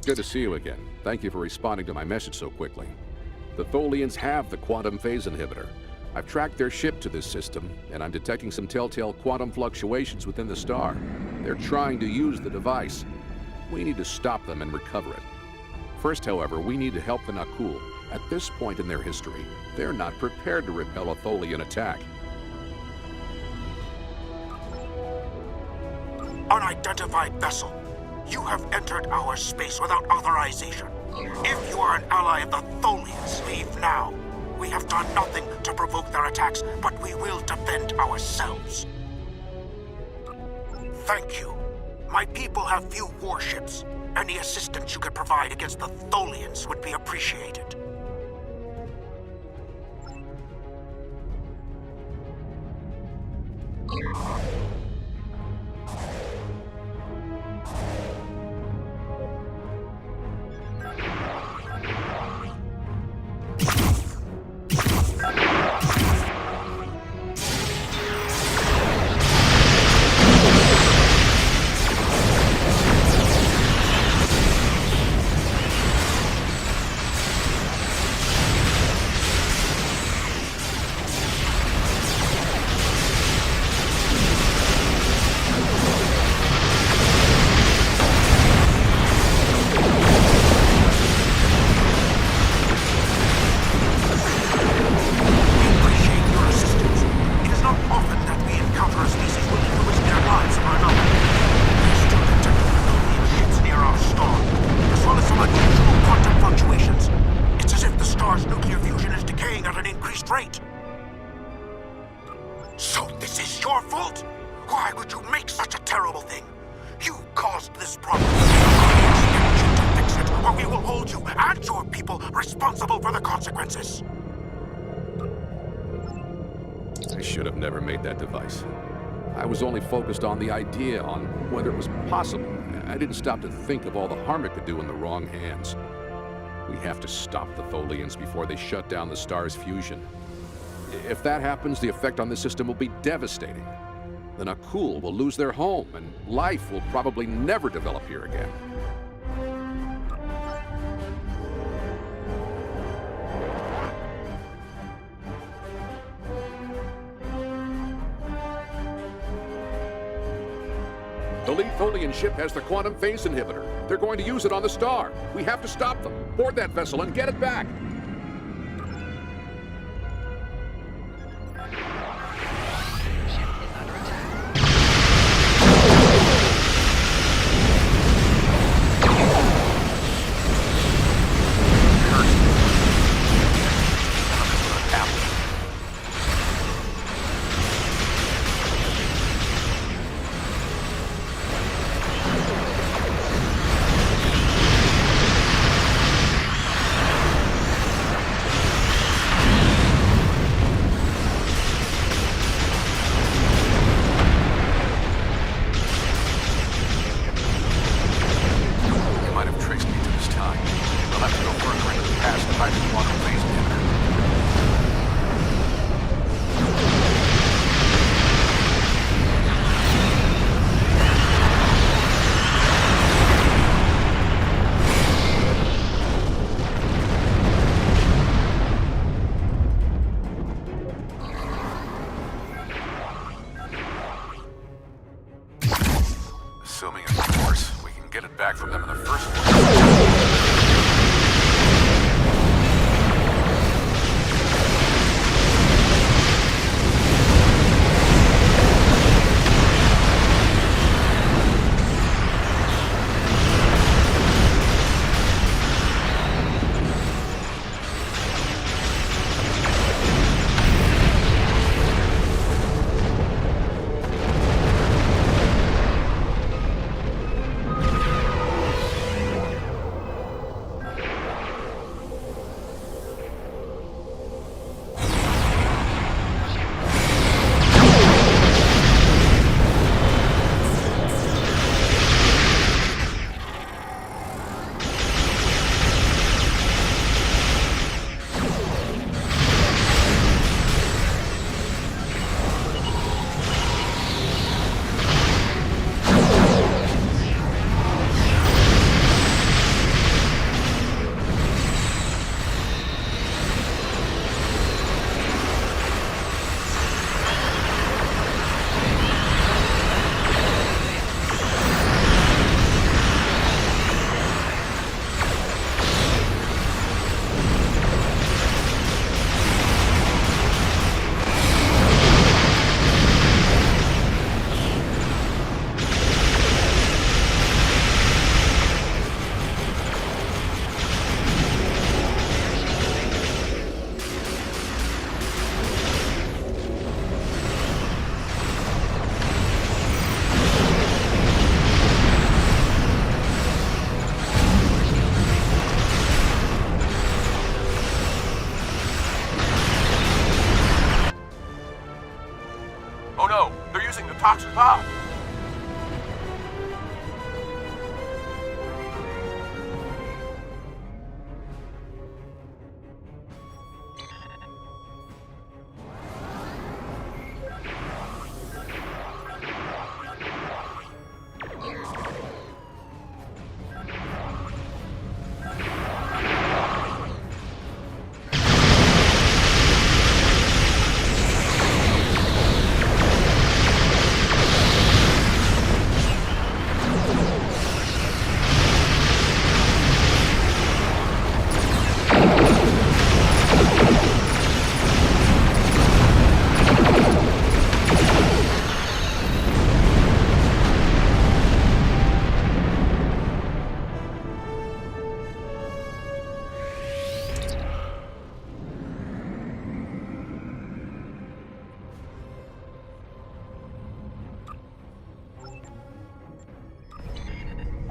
good to see you again. Thank you for responding to my message so quickly. The Tholians have the quantum phase inhibitor. I've tracked their ship to this system, and I'm detecting some telltale quantum fluctuations within the star. They're trying to use the device. We need to stop them and recover it. First, however, we need to help the Nakul. At this point in their history, they're not prepared to repel a Tholian attack. Unidentified vessel. You have entered our space without authorization. If you are an ally of the Tholians, leave now. We have done nothing to provoke their attacks, but we will defend ourselves. Thank you. My people have few warships. Any assistance you could provide against the Tholians would be appreciated. So this is your fault? Why would you make such a terrible thing? You caused this problem. I expect you to fix it, or we will hold you and your people responsible for the consequences. I should have never made that device. I was only focused on the idea, on whether it was possible. I didn't stop to think of all the harm it could do in the wrong hands. We have to stop the Tholians before they shut down the star's fusion. If that happens, the effect on the system will be devastating. The Nakul will lose their home, and life will probably never develop here again. The lead Tholian ship has the quantum phase inhibitor. They're going to use it on the star. We have to stop them. Board that vessel and get it back. Assuming, of course, we can get it back from them in the first place.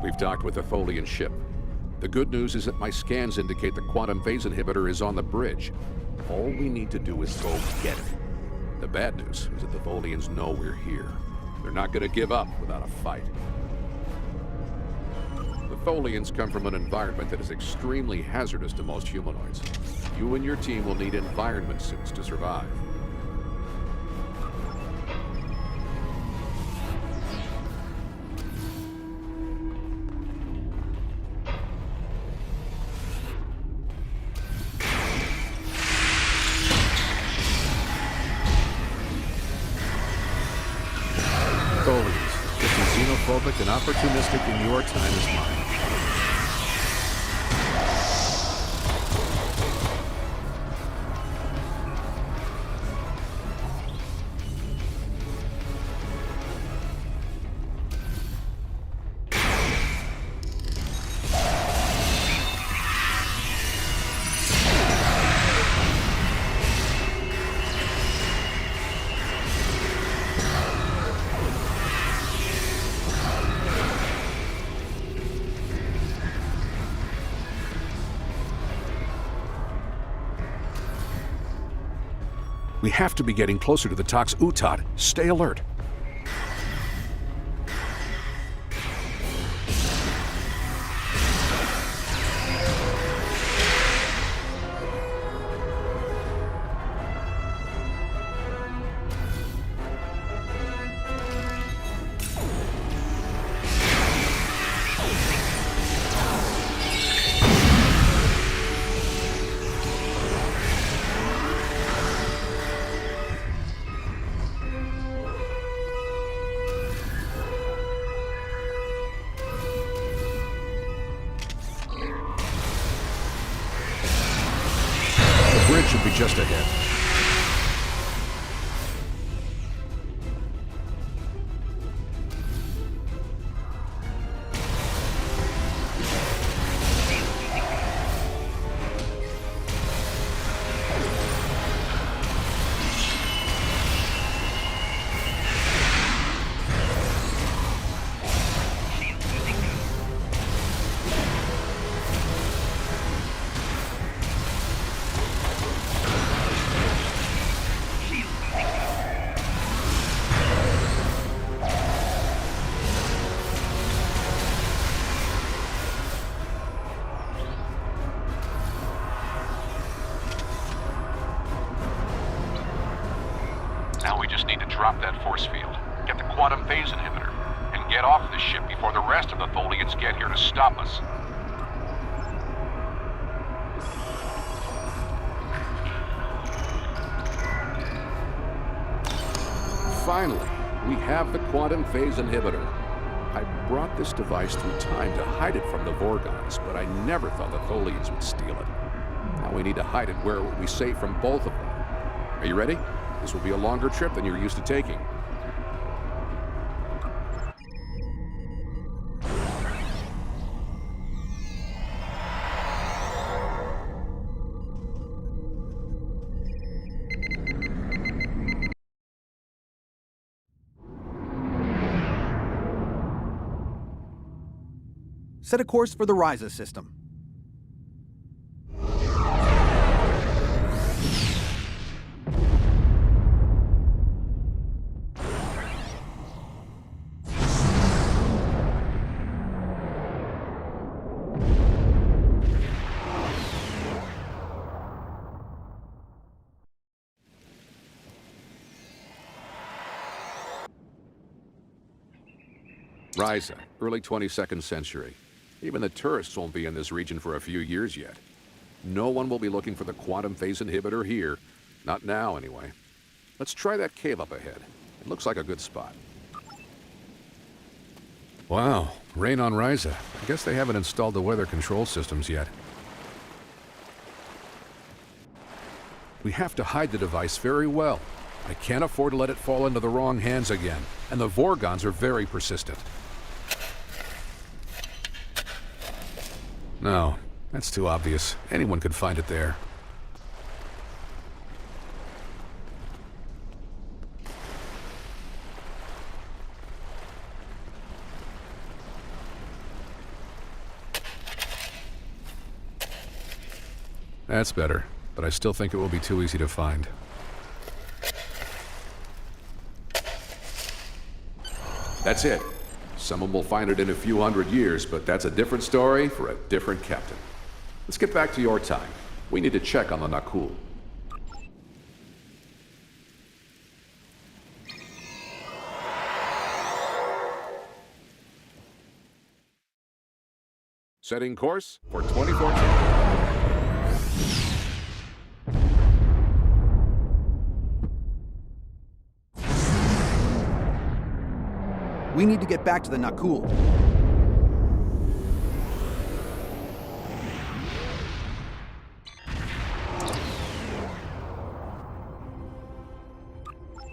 We've docked with the Tholian ship. The good news is that my scans indicate the quantum phase inhibitor is on the bridge. All we need to do is go get it. The bad news is that the Tholians know we're here. They're not going to give up without a fight. The Tholians come from an environment that is extremely hazardous to most humanoids. You and your team will need environment suits to survive. Tholians, just as xenophobic and opportunistic in your time as mine. We have to be getting closer to the Tox Utat. Stay alert. The bridge should be just ahead. Now we just need to drop that force field, get the quantum phase inhibitor, and get off the ship before the rest of the Tholians get here to stop us. Finally, we have the quantum phase inhibitor. I brought this device through time to hide it from the Vorgons, but I never thought the Tholians would steal it. Now we need to hide it where it will be safe from both of them. Are you ready? This will be a longer trip than you're used to taking. Set a course for the Ryza system. Ryza, early 22nd century. Even the tourists won't be in this region for a few years yet. No one will be looking for the quantum phase inhibitor here. Not now, anyway. Let's try that cave up ahead. It looks like a good spot. Wow, rain on Ryza. I guess they haven't installed the weather control systems yet. We have to hide the device very well. I can't afford to let it fall into the wrong hands again, and the Vorgons are very persistent. No, that's too obvious. Anyone could find it there. That's better, but I still think it will be too easy to find. That's it. Someone will find it in a few hundred years, but that's a different story for a different captain. Let's get back to your time. We need to check on the Nakul. Setting course for 2014. We need to get back to the Nakul.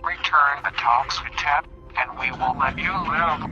Return the talks, Lieutenant, and we will let you live.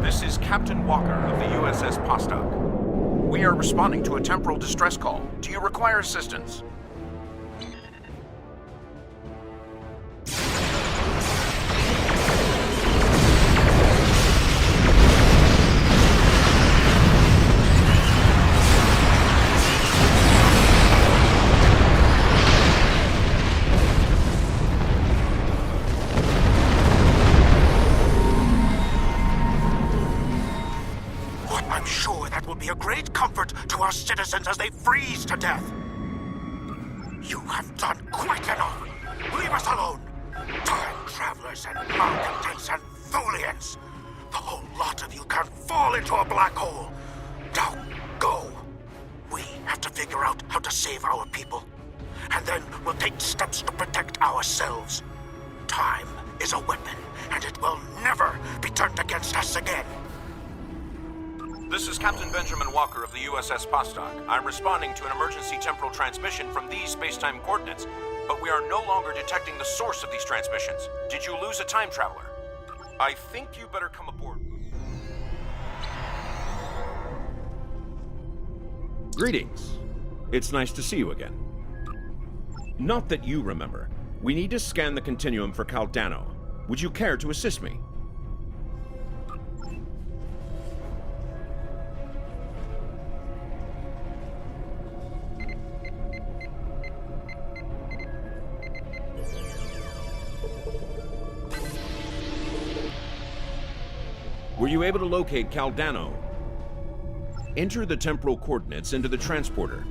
This is Captain Walker of the USS Pordohiq. We are responding to a temporal distress call. Do you require assistance? I'm sure that will be a great comfort to our citizens as they freeze to death. You have done quite enough. Leave us alone. Time travelers and malcontents and Tholians. The whole lot of you can fall into a black hole. Now, go. We have to figure out how to save our people. And then we'll take steps to protect ourselves. Time is a weapon, and it will never be turned against us again. This is Captain Benjamin Walker of the USS Pordohiq. I'm responding to an emergency temporal transmission from these space-time coordinates, but we are no longer detecting the source of these transmissions. Did you lose a time traveler? I think you better come aboard. Greetings. It's nice to see you again. Not that you remember. We need to scan the continuum for Caldano. Would you care to assist me? Were you able to locate Caldano? Enter the temporal coordinates into the transporter.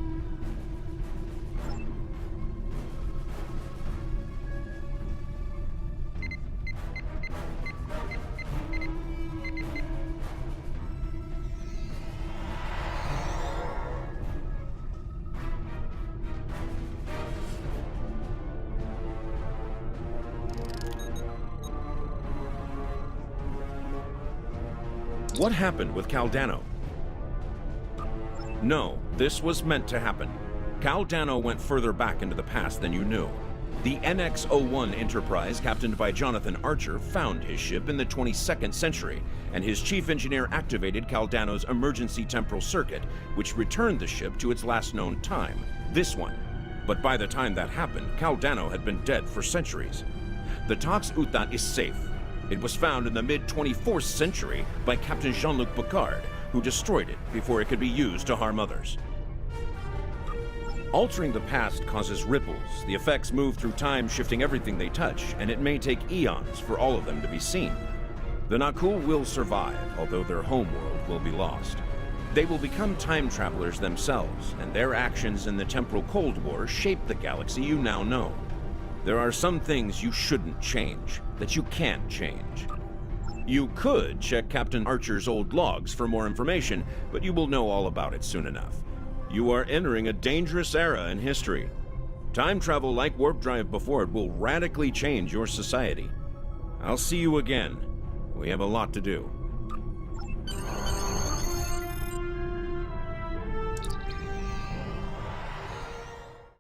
What happened with Caldano? No, this was meant to happen. Caldano went further back into the past than you knew. The NX-01 Enterprise, captained by Jonathan Archer, found his ship in the 22nd century, and his chief engineer activated Caldano's emergency temporal circuit, which returned the ship to its last known time, this one. But by the time that happened, Caldano had been dead for centuries. The Tox Utat is safe. It was found in the mid-24th century by Captain Jean-Luc Picard, who destroyed it before it could be used to harm others. Altering the past causes ripples. The effects move through time, shifting everything they touch, and it may take eons for all of them to be seen. The Nakul will survive, although their homeworld will be lost. They will become time travelers themselves, and their actions in the temporal Cold War shape the galaxy you now know. There are some things you shouldn't change, that you can't change. You could check Captain Archer's old logs for more information, but you will know all about it soon enough. You are entering a dangerous era in history. Time travel like warp drive before it will radically change your society. I'll see you again. We have a lot to do.